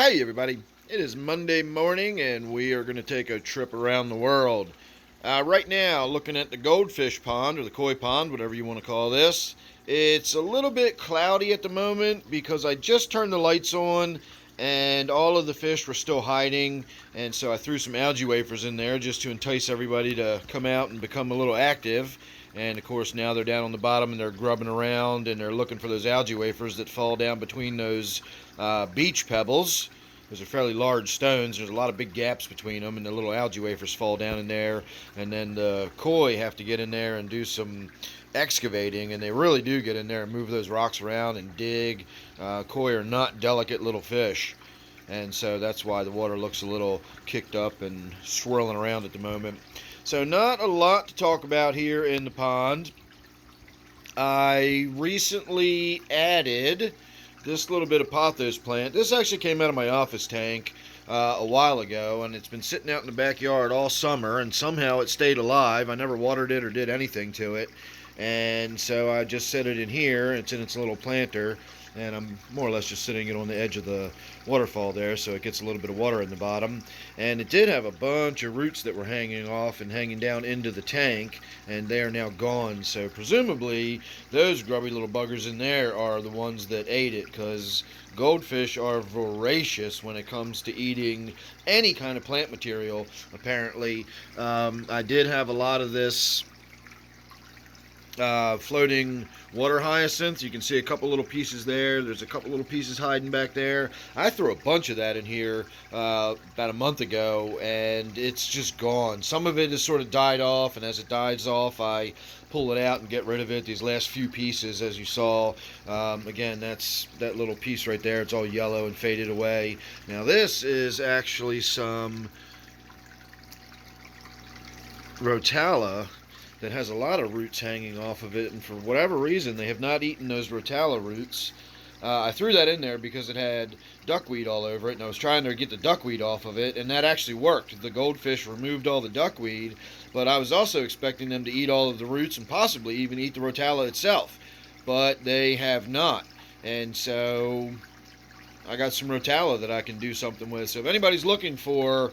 Hey everybody, it is Monday morning and we are going to take a trip around the world. Right now, looking at the goldfish pond or the koi pond, whatever you want to call this. It's a little bit cloudy at the moment because I just turned the lights on and all of the fish were still hiding, and so I threw some algae wafers in there just to entice everybody to come out and become a little active. And of course now they're down on the bottom and they're grubbing around and they're looking for those algae wafers that fall down between those beach pebbles. Those are fairly large stones. There's a lot of big gaps between them, and the little algae wafers fall down in there. And then the koi have to get in there and do some excavating, and they really do get in there and move those rocks around and dig. Koi are not delicate little fish, and so that's why the water looks a little kicked up and swirling around at the moment. So not a lot to talk about here in the pond. I recently added this little bit of pothos plant. This actually came out of my office tank a while ago, and it's been sitting out in the backyard all summer, and somehow it stayed alive. I never watered it or did anything to it, and so I just set it in here. It's in its little planter, and I'm more or less just sitting it on the edge of the waterfall there so it gets a little bit of water in the bottom. And it did have a bunch of roots that were hanging off and hanging down into the tank, and they are now gone. So presumably those grubby little buggers in there are the ones that ate it, because goldfish are voracious when it comes to eating any kind of plant material, apparently. I did have a lot of this floating water hyacinth. You can see a couple little pieces there. There's a couple little pieces hiding back there. I threw a bunch of that in here about a month ago, and it's just gone. Some of it has sort of died off, and as it dies off, I pull it out and get rid of it. These last few pieces, as you saw, again, that's that little piece right there. It's all yellow and faded away. Now this is actually some rotala that has a lot of roots hanging off of it, and for whatever reason they have not eaten those rotala roots. I threw that in there because it had duckweed all over it, and I was trying to get the duckweed off of it, and that actually worked. The goldfish removed all the duckweed, but I was also expecting them to eat all of the roots and possibly even eat the rotala itself, but they have not. And so I got some rotala that I can do something with. So if anybody's looking for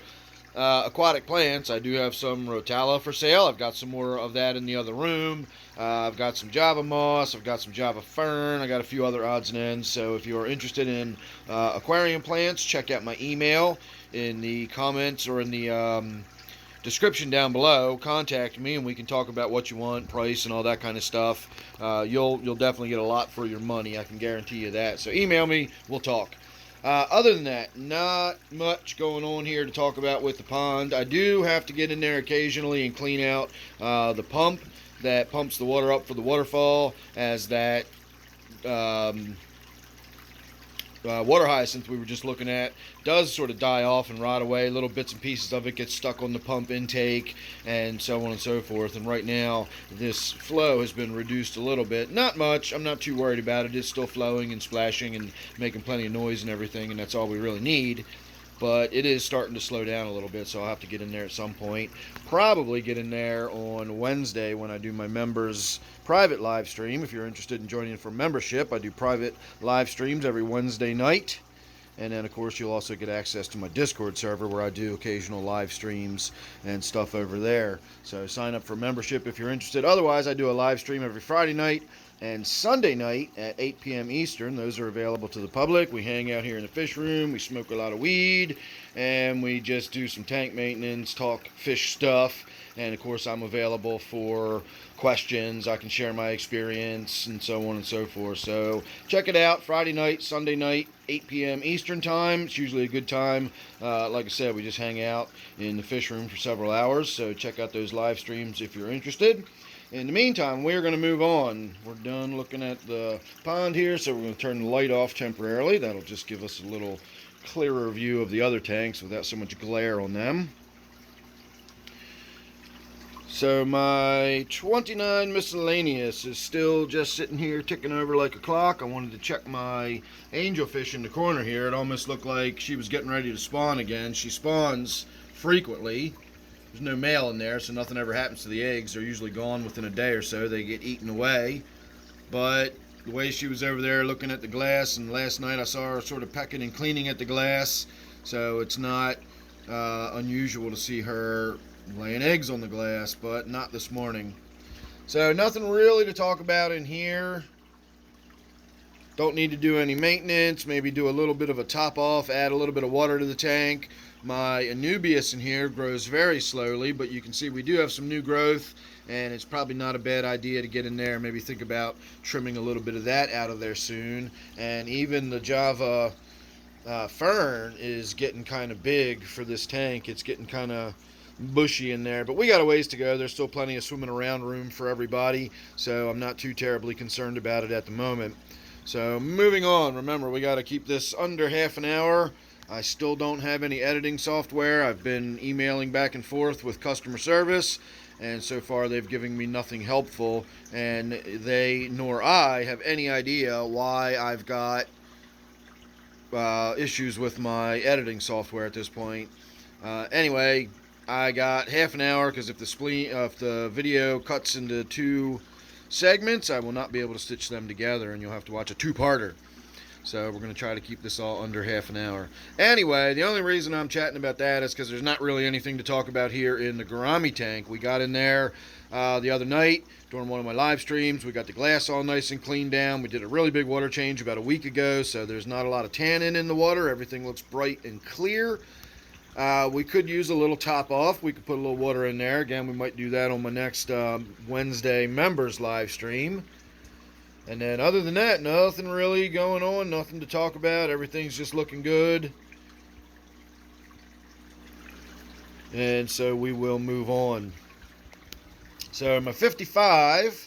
aquatic plants, I do have some rotala for sale. I've got some more of that in the other room. I've got some Java moss. I've got some Java fern. I got a few other odds and ends. So if you're interested in aquarium plants, check out my email in the comments or in the description down below. Contact me and we can talk about what you want, price, and all that kind of stuff. You'll definitely get a lot for your money. I can guarantee you that. So email me. We'll talk. Other than that, not much going on here to talk about with the pond. I do have to get in there occasionally and clean out the pump that pumps the water up for the waterfall, as that water hyacinth we were just looking at does sort of die off and rot away. Little bits and pieces of it get stuck on the pump intake and so on and so forth. And right now this flow has been reduced a little bit. Not much. I'm not too worried about it. It's still flowing and splashing and making plenty of noise and everything, and that's all we really need. But it is starting to slow down a little bit, so I'll have to get in there at some point. Probably get in there on Wednesday when I do my members private live stream. If you're interested in joining for membership, I do private live streams every Wednesday night. And then, of course, you'll also get access to my Discord server where I do occasional live streams and stuff over there. So sign up for membership if you're interested. Otherwise, I do a live stream every Friday night and Sunday night at 8 p.m. Eastern. Those are available to the public. We hang out here in the fish room. We smoke a lot of weed. And we just do some tank maintenance, talk fish stuff. And, of course, I'm available for questions. I can share my experience and so on and so forth. So check it out. Friday night, Sunday night, 8 p.m. Eastern time. It's usually a good time. Like I said, we just hang out in the fish room for several hours. So check out those live streams if you're interested. In the meantime, we're going to move on. We're done looking at the pond here, so we're going to turn the light off temporarily. That'll just give us a little clearer view of the other tanks without so much glare on them. So my 29 Miscellaneous is still just sitting here ticking over like a clock. I wanted to check my angelfish in the corner here. It almost looked like she was getting ready to spawn again. She spawns frequently. There's no male in there, so nothing ever happens to the eggs. They're usually gone within a day or so. They get eaten away. But the way she was over there looking at the glass, and last night I saw her sort of pecking and cleaning at the glass, so it's not unusual to see her laying eggs on the glass, but not this morning. So nothing really to talk about in here. Don't need to do any maintenance. Maybe do a little bit of a top off, add a little bit of water to the tank. My Anubias in here grows very slowly, but you can see we do have some new growth, and it's probably not a bad idea to get in there. Maybe think about trimming a little bit of that out of there soon. And even the Java fern is getting kind of big for this tank. It's getting kind of bushy in there, but we got a ways to go. There's still plenty of swimming around room for everybody, so I'm not too terribly concerned about it at the moment. So moving on, remember we got to keep this under half an hour. I still don't have any editing software. I've been emailing back and forth with customer service, and so far they've given me nothing helpful, and they nor I have any idea why I've got issues with my editing software at this point. Anyway, I got half an hour because if the video cuts into 2 segments, I will not be able to stitch them together, and you'll have to watch a 2-parter. So we're going to try to keep this all under half an hour. Anyway, the only reason I'm chatting about that is because there's not really anything to talk about here in the Gourami tank. We got in there the other night during one of my live streams. We got the glass all nice and cleaned down. We did a really big water change about a week ago, so there's not a lot of tannin in the water. Everything looks bright and clear. We could use a little top off. We could put a little water in there. Again, we might do that on my next Wednesday members live stream. And then other than that, nothing really going on, nothing to talk about. Everything's just looking good. And so we will move on. So my 55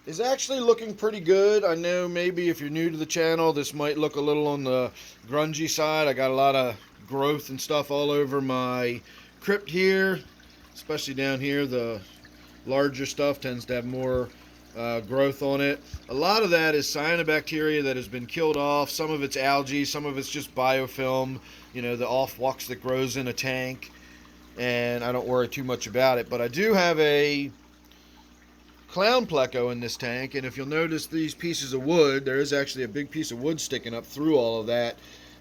is actually looking pretty good. I know maybe if you're new to the channel, this might look a little on the grungy side. I got a lot of growth and stuff all over my crypt here, especially down here. The larger stuff tends to have more growth on it. A lot of that is cyanobacteria that has been killed off. Some of it's algae, some of it's just biofilm, you know, the off-walks that grows in a tank, and I don't worry too much about it. But I do have a clown pleco in this tank, and if you'll notice these pieces of wood, there is actually a big piece of wood sticking up through all of that,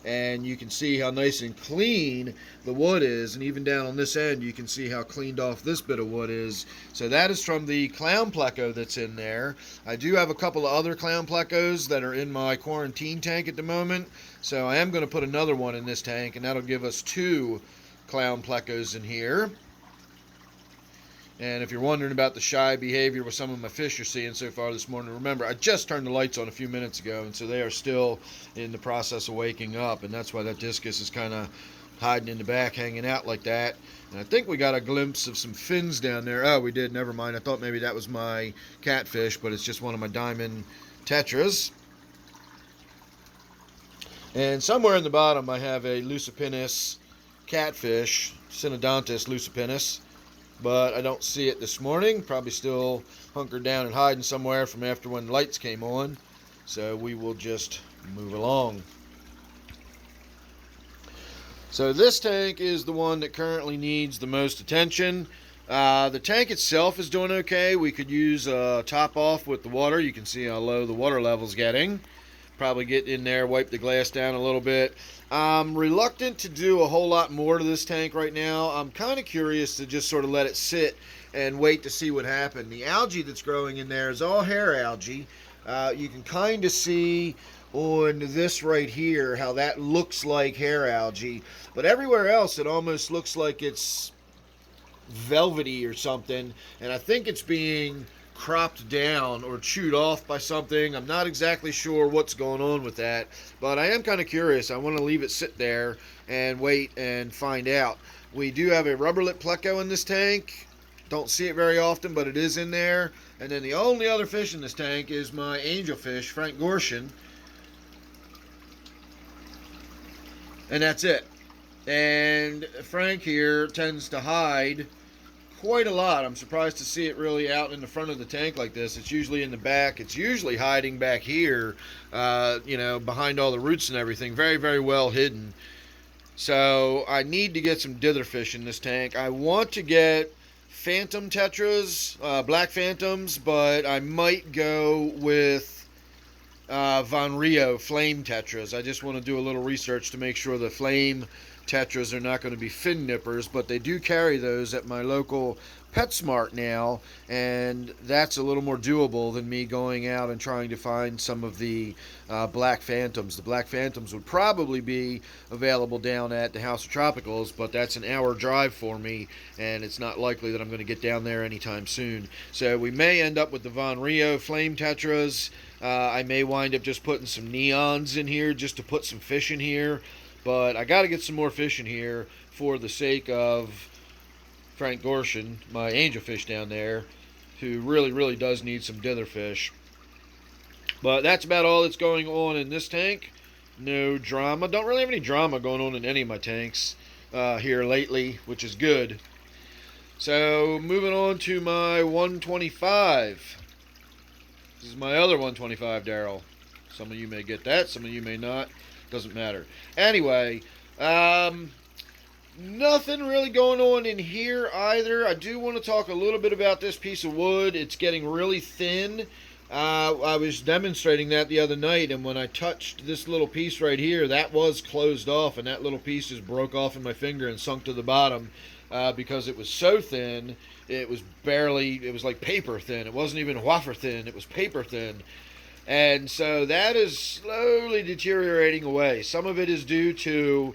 and you can see how nice and clean the wood is, and even down on this end you can see how cleaned off this bit of wood is. So that is from the clown pleco that's in there. I do have a couple of other clown plecos that are in my quarantine tank at the moment, so I am going to put another one in this tank, and that'll give us 2 clown plecos in here. And if you're wondering about the shy behavior with some of my fish you're seeing so far this morning, remember, I just turned the lights on a few minutes ago, and so they are still in the process of waking up, and that's why that discus is kind of hiding in the back, hanging out like that. And I think we got a glimpse of some fins down there. Oh, we did. Never mind. I thought maybe that was my catfish, but it's just one of my diamond tetras. And somewhere in the bottom I have a lucipinus catfish, Synodontis lucipinus. But I don't see it this morning. Probably still hunkered down and hiding somewhere from after when the lights came on. So we will just move along. So this tank is the one that currently needs the most attention. The tank itself is doing okay. We could use a top off with the water. You can see how low the water level's getting. Probably get in there, wipe the glass down a little bit. I'm reluctant to do a whole lot more to this tank right now. I'm kind of curious to just sort of let it sit and wait to see what happens. The algae that's growing in there is all hair algae. You can kind of see on this right here how that looks like hair algae, but everywhere else it almost looks like it's velvety or something, and I think it's being cropped down or chewed off by something. I'm not exactly sure what's going on with that, but I am kind of curious. I want to leave it sit there and wait and find out. We do have a rubber lip pleco in this tank. Don't see it very often, but it is in there. And then the only other fish in this tank is my angelfish, Frank Gorshin, and that's it. And Frank here tends to hide quite a lot. I'm surprised to see it really out in the front of the tank like this. It's usually in the back. It's usually hiding back here, you know, behind all the roots and everything. Very, very well hidden. So I need to get some dither fish in this tank. I want to get phantom tetras, black phantoms, but I might go with Von Rio flame tetras. I just want to do a little research to make sure the flame tetras are not going to be fin nippers, but they do carry those at my local PetSmart now, and that's a little more doable than me going out and trying to find some of the black phantoms. The black phantoms would probably be available down at the House of Tropicals, but that's an hour drive for me, and it's not likely that I'm going to get down there anytime soon. So we may end up with the Von Rio flame tetras. I may wind up just putting some neons in here just to put some fish in here, but I got to get some more fish in here for the sake of Frank Gorshin, my angelfish down there, who really does need some dither fish. But that's about all that's going on in this tank. No drama. Don't really have any drama going on in any of my tanks here lately, which is good. So moving on to my 125. This is my other 125, Daryl. Some of you may get that, some of you may not. Doesn't matter. Anyway, nothing really going on in here either. I do want to talk a little bit about this piece of wood. It's getting really thin. I was demonstrating that the other night, and when I touched this little piece right here, that was closed off, and that little piece just broke off in my finger and sunk to the bottom because it was so thin. It was like paper thin. It wasn't even wafer thin. It was paper thin. And so that is slowly deteriorating away. Some of it is due to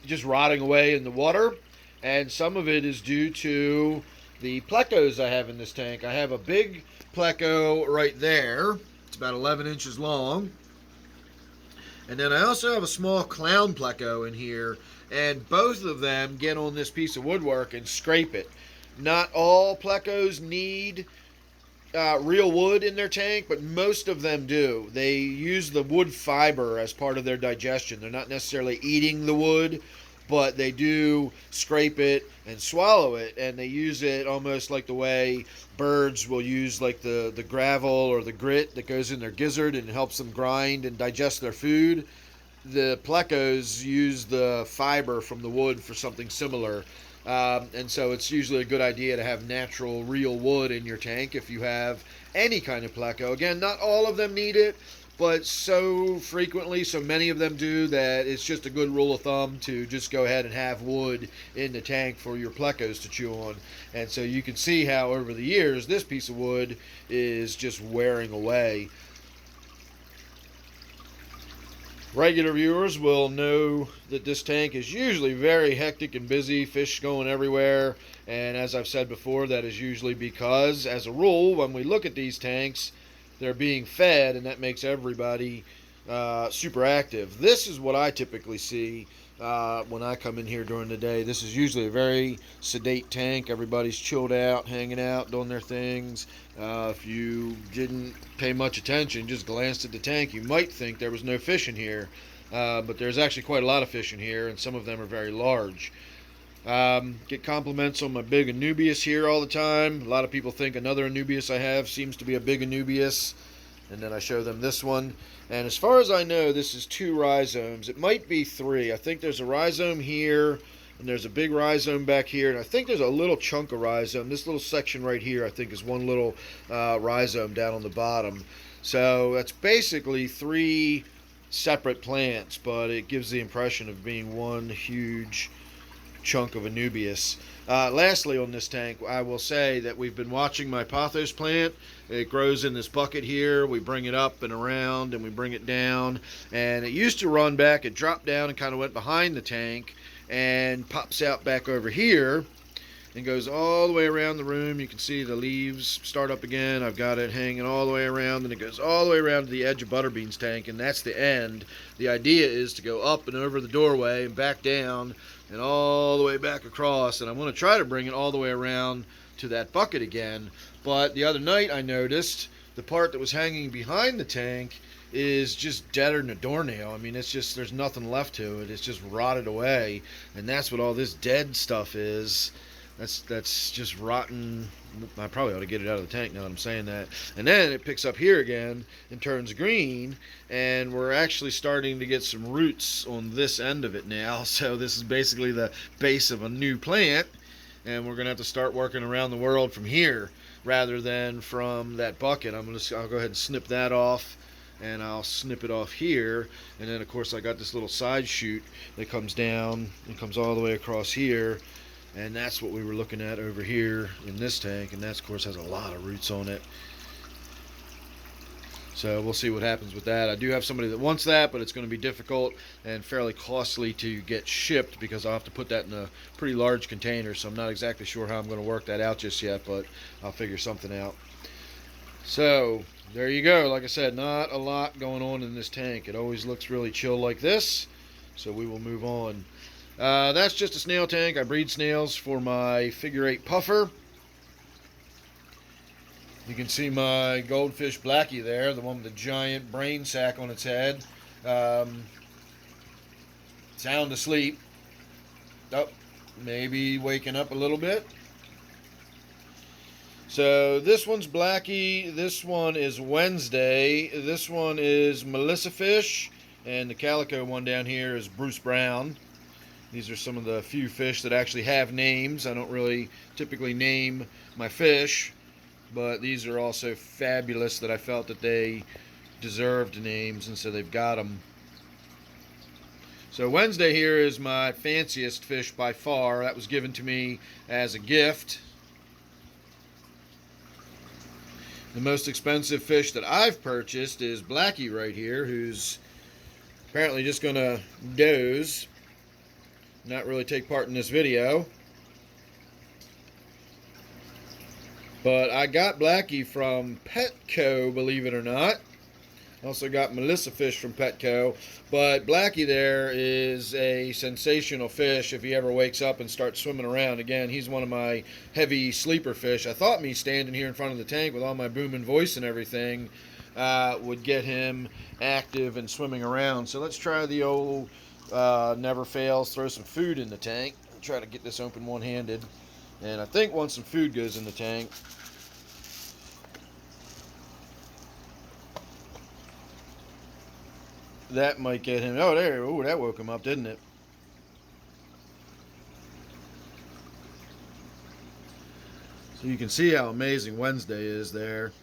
just rotting away in the water, and some of it is due to the plecos I have in this tank. I have a big pleco right there. It's about 11 inches long. And then I also have a small clown pleco in here, and both of them get on this piece of woodwork and scrape it. Not all plecos need real wood in their tank, but most of them do. They use the wood fiber as part of their digestion. They're not necessarily eating the wood, but they do scrape it and swallow it, and they use it almost like the way birds will use like the gravel or the grit that goes in their gizzard and helps them grind and digest their food. The plecos use the fiber from the wood for something similar. And so it's usually a good idea to have natural, real wood in your tank if you have any kind of pleco. Again, not all of them need it, but so frequently, so many of them do, that it's just a good rule of thumb to just go ahead and have wood in the tank for your plecos to chew on. And so you can see how over the years this piece of wood is just wearing away. Regular viewers will know that this tank is usually very hectic and busy, fish going everywhere, and as I've said before, that is usually because, as a rule, when we look at these tanks, they're being fed, and that makes everybody super active. This is what I typically see when I come in here during the day. This is usually a very sedate tank. Everybody's chilled out, hanging out, doing their things. If you didn't pay much attention, just glanced at the tank, you might think there was no fish in here. But there's actually quite a lot of fish in here, and some of them are very large. Get compliments on my big Anubias here all the time. A lot of people think another Anubias I have seems to be a big Anubias. And then I show them this one. And as far as I know, this is 2 rhizomes. It might be 3. I think there's a rhizome here, and there's a big rhizome back here, and I think there's a little chunk of rhizome. This little section right here, I think, is one little rhizome down on the bottom. So that's basically 3 separate plants, but it gives the impression of being one huge chunk of Anubias. Lastly on this tank, I will say that we've been watching my pothos plant. It grows in this bucket here. We bring it up and around, and we bring it down, and it used to run back. It dropped down and kind of went behind the tank and pops out back over here and goes all the way around the room. You can see the leaves start up again. I've got it hanging all the way around, and it goes all the way around to the edge of Butterbean's tank, and that's the end. The idea is to go up and over the doorway and back down and all the way back across, and I want to try to bring it all the way around to that bucket again. But the other night I noticed the part that was hanging behind the tank is just deader than a doornail. I mean, it's just, there's nothing left to it. It's just rotted away, and that's what all this dead stuff is. That's just rotten. I probably ought to get it out of the tank now that I'm saying that. And then it picks up here again and turns green, and we're actually starting to get some roots on this end of it now. So this is basically the base of a new plant. and we're going to have to start working around the world from here rather than from that bucket. I'll go ahead and snip that off, and I'll snip it off here, and then of course I got this little side chute that comes down and comes all the way across here, and that's what we were looking at over here in this tank, and that of course has a lot of roots on it. So we'll see what happens with that. I do have somebody that wants that, but it's going to be difficult and fairly costly to get shipped because I'll have to put that in a pretty large container. So I'm not exactly sure how I'm going to work that out just yet, but I'll figure something out. So there you go. Like I said, not a lot going on in this tank. It always looks really chill like this. So we will move on. That's just a snail tank. I breed snails for my figure 8 puffer. You can see my goldfish Blackie there, the one with the giant brain sac on its head. Sound asleep. Oh, maybe waking up a little bit. So this one's Blackie. This one is Wednesday. This one is Melissa Fish. And the calico one down here is Bruce Brown. These are some of the few fish that actually have names. I don't really typically name my fish, but these are also fabulous that I felt that they deserved names, and so they've got them. So Wednesday here is my fanciest fish by far. That was given to me as a gift. The most expensive fish that I've purchased is Blackie right here, who's apparently just going to doze, not really take part in this video. But I got Blackie from Petco, believe it or not. Also got Melissa Fish from Petco. But Blackie there is a sensational fish if he ever wakes up and starts swimming around. Again, he's one of my heavy sleeper fish. I thought me standing here in front of the tank with all my booming voice and everything would get him active and swimming around. So let's try the old never fails, throw some food in the tank. Try to get this open one-handed. And I think once some food goes in the tank, that might get him. Oh, there. Oh, that woke him up, didn't it? So you can see how amazing Wednesday is there.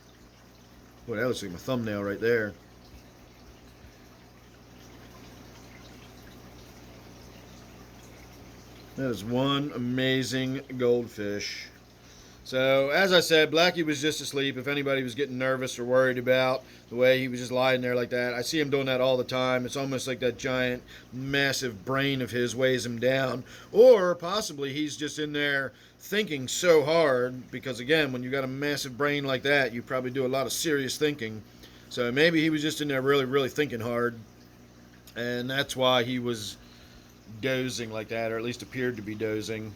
Boy, that looks like my thumbnail right there. That is one amazing goldfish. So, as I said, Blackie was just asleep. If anybody was getting nervous or worried about the way he was just lying there like that, I see him doing that all the time. It's almost like that giant, massive brain of his weighs him down. Or possibly he's just in there thinking so hard, because again, when you got a massive brain like that, you probably do a lot of serious thinking. So maybe he was just in there really, really thinking hard, and that's why he was dozing like that, or at least appeared to be dozing.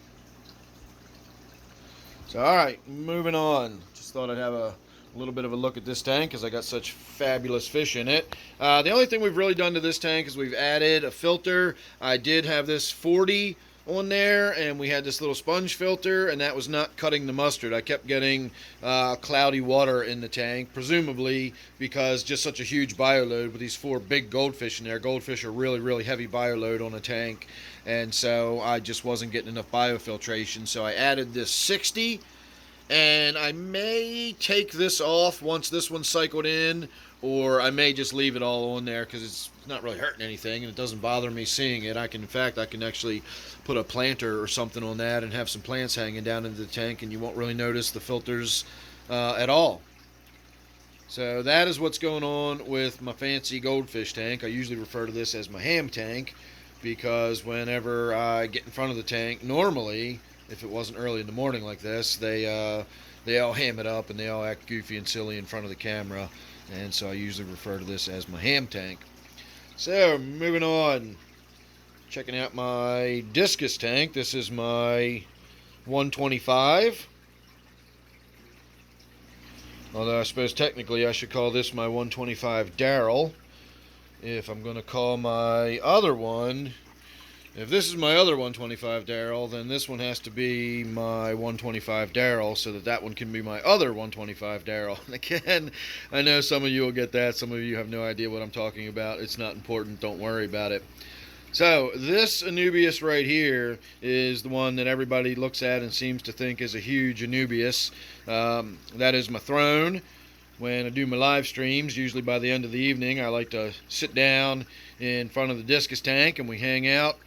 So alright, moving on. Just thought I'd have a little bit of a look at this tank because I got such fabulous fish in it. The only thing we've really done to this tank is we've added a filter. I did have this 40 on there, and we had this little sponge filter, and that was not cutting the mustard. I kept getting cloudy water in the tank, presumably because just such a huge bioload with these 4 big goldfish in there. Goldfish are really, really heavy bioload on a tank, and so I just wasn't getting enough biofiltration. So I added this 60, and I may take this off once this one's cycled in, or I may just leave it all on there because it's not really hurting anything and it doesn't bother me seeing it. In fact, I can actually put a planter or something on that and have some plants hanging down into the tank, and you won't really notice the filters at all. So that is what's going on with my fancy goldfish tank. I usually refer to this as my ham tank because whenever I get in front of the tank, normally, if it wasn't early in the morning like this, they all ham it up and they all act goofy and silly in front of the camera. And so I usually refer to this as my ham tank. So, moving on. Checking out my Discus tank. This is my 125. Although I suppose technically I should call this my 125 Daryl. If I'm going to call my other one, if this is my other 125 Daryl, then this one has to be my 125 Daryl so that one can be my other 125 Daryl. And again, I know some of you will get that. Some of you have no idea what I'm talking about. It's not important. Don't worry about it. So this Anubias right here is the one that everybody looks at and seems to think is a huge Anubias. That is my throne. When I do my live streams, usually by the end of the evening, I like to sit down in front of the Discus tank and we hang out.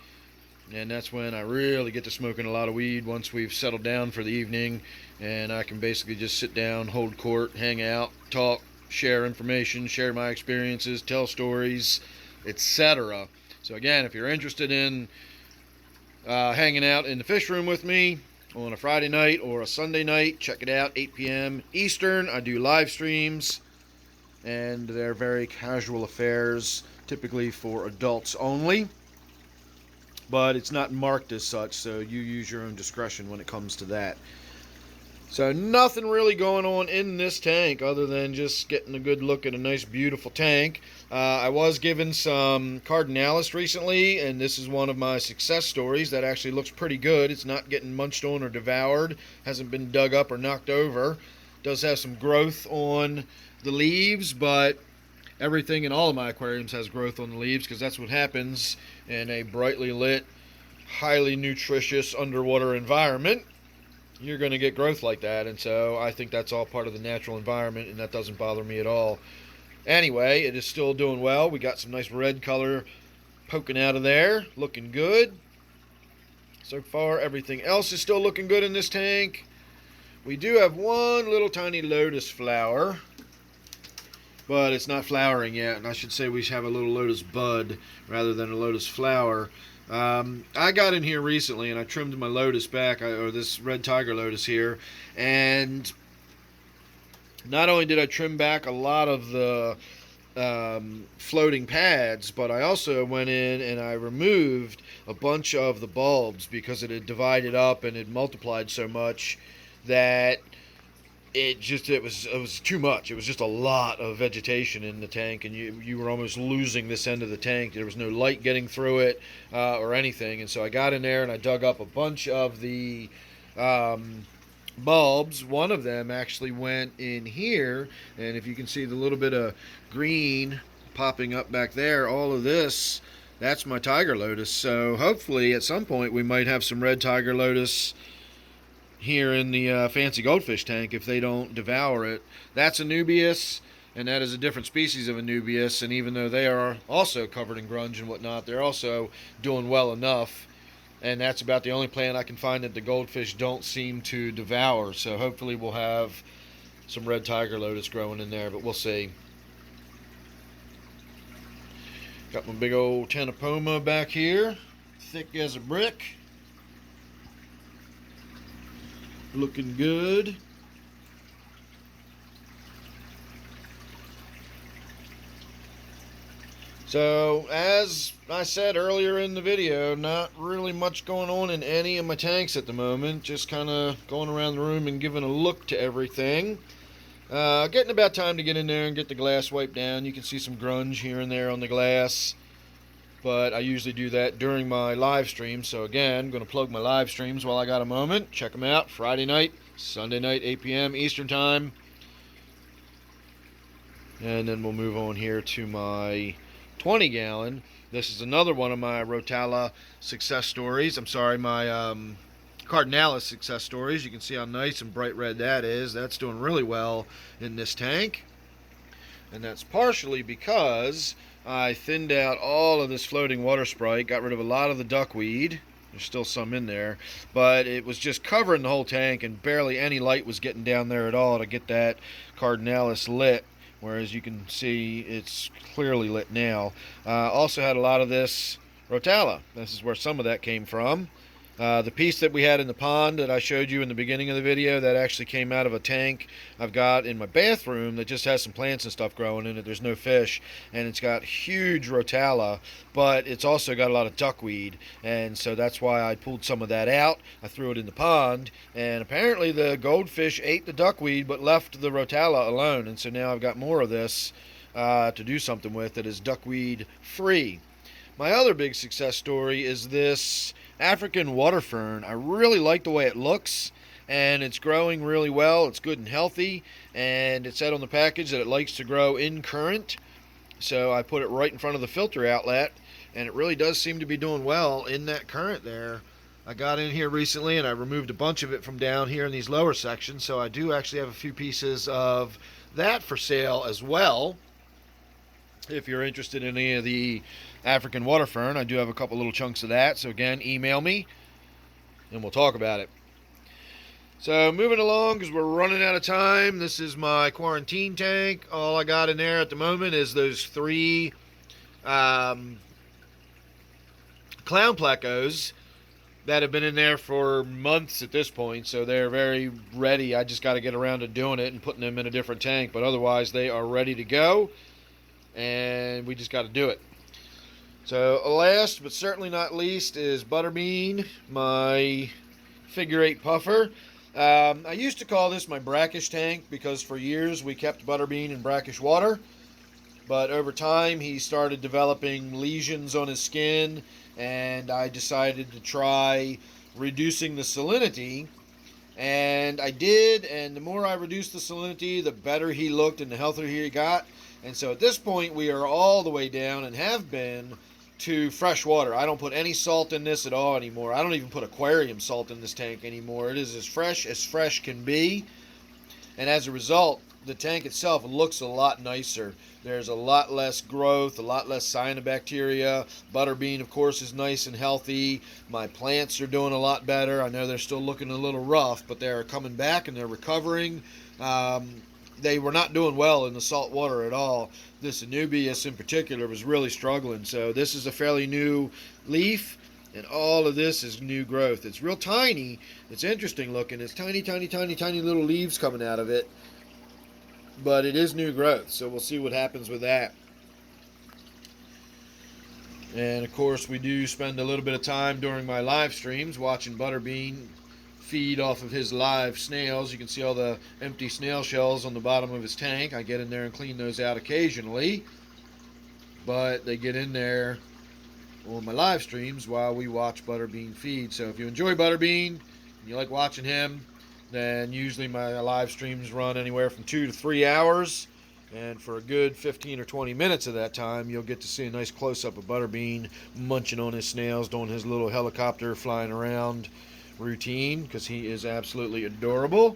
And that's when I really get to smoking a lot of weed once we've settled down for the evening. And I can basically just sit down, hold court, hang out, talk, share information, share my experiences, tell stories, etc. So again, if you're interested in hanging out in the fish room with me on a Friday night or a Sunday night, check it out, 8 p.m. Eastern. I do live streams, and they're very casual affairs, typically for adults only. But it's not marked as such, so you use your own discretion when it comes to that. So nothing really going on in this tank other than just getting a good look at a nice beautiful tank. I was given some Cardinalis recently, and this is one of my success stories that actually looks pretty good. It's not getting munched on or devoured, hasn't been dug up or knocked over. Does have some growth on the leaves, but everything in all of my aquariums has growth on the leaves because that's what happens in a brightly lit, highly nutritious underwater environment. You're going to get growth like that, and so I think that's all part of the natural environment, and that doesn't bother me at all. Anyway, it is still doing well. We got some nice red color poking out of there, looking good. So far, everything else is still looking good in this tank. We do have one little tiny lotus flower, but it's not flowering yet, and I should say we have a little lotus bud rather than a lotus flower. I got in here recently and I trimmed my lotus back, or this red tiger lotus here, and not only did I trim back a lot of the floating pads, but I also went in and I removed a bunch of the bulbs because it had divided up and it multiplied so much that it was too much. It was just a lot of vegetation in the tank, and you were almost losing this end of the tank. There was no light getting through it or anything, and so I got in there and I dug up a bunch of the bulbs. One of them actually went in here, and if you can see the little bit of green popping up back there, all of this, that's my tiger lotus. So hopefully at some point we might have some red tiger lotus here in the fancy goldfish tank if they don't devour it. That's Anubias, and that is a different species of Anubias, and even though they are also covered in grunge and whatnot, they're also doing well enough, and that's about the only plant I can find that the goldfish don't seem to devour. So hopefully we'll have some red tiger lotus growing in there, but we'll see. Got my big old Tanapoma back here, thick as a brick. Looking good. So, as I said earlier in the video, not really much going on in any of my tanks at the moment. Just kind of going around the room and giving a look to everything. Getting about time to get in there and get the glass wiped down. You can see some grunge here and there on the glass, but I usually do that during my live streams. So again, I'm going to plug my live streams while I got a moment. Check them out. Friday night, Sunday night, 8 p.m. Eastern Time. And then we'll move on here to my 20 gallon. This is another one of my Rotala success stories. I'm sorry, my Cardinalis success stories. You can see how nice and bright red that is. That's doing really well in this tank. And that's partially because I thinned out all of this floating water sprite, got rid of a lot of the duckweed. There's still some in there, but it was just covering the whole tank and barely any light was getting down there at all to get that Cardinalis lit, whereas you can see it's clearly lit now. Also had a lot of this Rotala. This is where some of that came from. The piece that we had in the pond that I showed you in the beginning of the video, that actually came out of a tank I've got in my bathroom that just has some plants and stuff growing in it. There's no fish, and it's got huge Rotala, but it's also got a lot of duckweed, and so that's why I pulled some of that out. I threw it in the pond, and apparently the goldfish ate the duckweed but left the Rotala alone, and so now I've got more of this to do something with that is duckweed free. My other big success story is this African water fern. I really like the way it looks, and it's growing really well. It's good and healthy, and it said on the package that it likes to grow in current. So I put it right in front of the filter outlet, and it really does seem to be doing well in that current there. I got in here recently and I removed a bunch of it from down here in these lower sections, so I do actually have a few pieces of that for sale as well. If you're interested in any of the African water fern, I do have a couple little chunks of that. So again, email me and we'll talk about it. So moving along, because we're running out of time, this is my quarantine tank. All I got in there at the moment is those 3 clown plecos that have been in there for months at this point, so they're very ready. I just got to get around to doing it and putting them in a different tank, but otherwise they are ready to go, and we just got to do it. So last but certainly not least is Butterbean, my figure 8 puffer. I used to call this my brackish tank because for years we kept Butterbean in brackish water, but over time he started developing lesions on his skin, and I decided to try reducing the salinity, and I did, and the more I reduced the salinity, the better he looked and the healthier he got. And so at this point we are all the way down, and have been, to fresh water. I don't put any salt in this at all anymore. I don't even put aquarium salt in this tank anymore. It is as fresh can be, and as a result the tank itself looks a lot nicer. There's a lot less growth, a lot less cyanobacteria. Butterbean, of course, is nice and healthy. My plants are doing a lot better. I know they're still looking a little rough, but they're coming back and they're recovering. They were not doing well in the salt water at all. This Anubias in particular was really struggling. So this is a fairly new leaf, and all of this is new growth. It's real tiny. It's interesting looking. It's tiny little leaves coming out of it, but it is new growth, so we'll see what happens with that. And of course we do spend a little bit of time during my live streams watching Butterbean feed off of his live snails. You can see all the empty snail shells on the bottom of his tank. I get in there and clean those out occasionally, but they get in there on my live streams while we watch Butterbean feed. So if you enjoy Butterbean and you like watching him, then usually my live streams run anywhere from 2 to 3 hours, and for a good 15 or 20 minutes of that time you'll get to see a nice close-up of Butterbean munching on his snails, doing his little helicopter flying around routine, because he is absolutely adorable.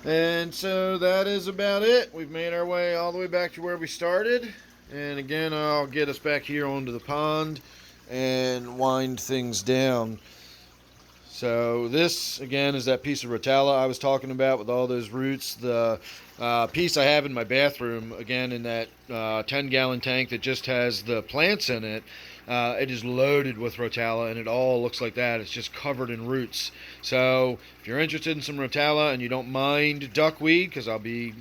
And so that is about it. We've made our way all the way back to where we started, and again I'll get us back here onto the pond and wind things down. So this again is that piece of Rotella I was talking about with all those roots. The piece I have in my bathroom, again in that 10-gallon tank that just has the plants in it, it is loaded with Rotella, and it all looks like that. It's just covered in roots. So if you're interested in some Rotella and you don't mind duckweed, because I'll be,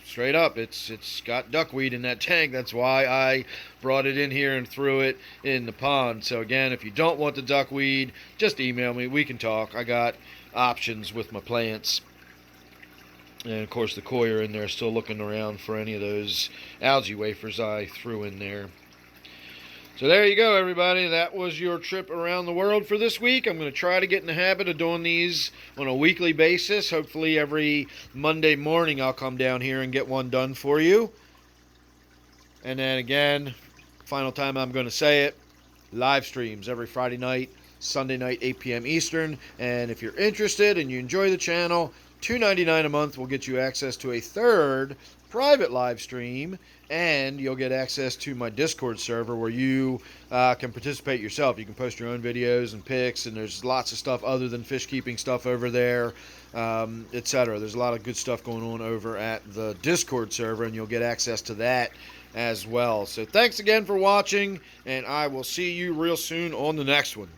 straight up, it's got duckweed in that tank. That's why I brought it in here and threw it in the pond. So again, if you don't want the duckweed, just email me. We can talk. I got options with my plants. And of course the koi are in there still looking around for any of those algae wafers I threw in there. So there you go, everybody. That was your trip around the world for this week. I'm going to try to get in the habit of doing these on a weekly basis. Hopefully every Monday morning I'll come down here and get one done for you. And then again, final time I'm going to say it, live streams every Friday night, Sunday night, 8 p.m. Eastern. And if you're interested and you enjoy the channel, $2.99 a month will get you access to a third private live stream, and you'll get access to my Discord server where you can participate yourself. You can post your own videos and pics, and there's lots of stuff other than fish keeping stuff over there, etc. There's a lot of good stuff going on over at the Discord server, and you'll get access to that as well. So thanks again for watching, and I will see you real soon on the next one.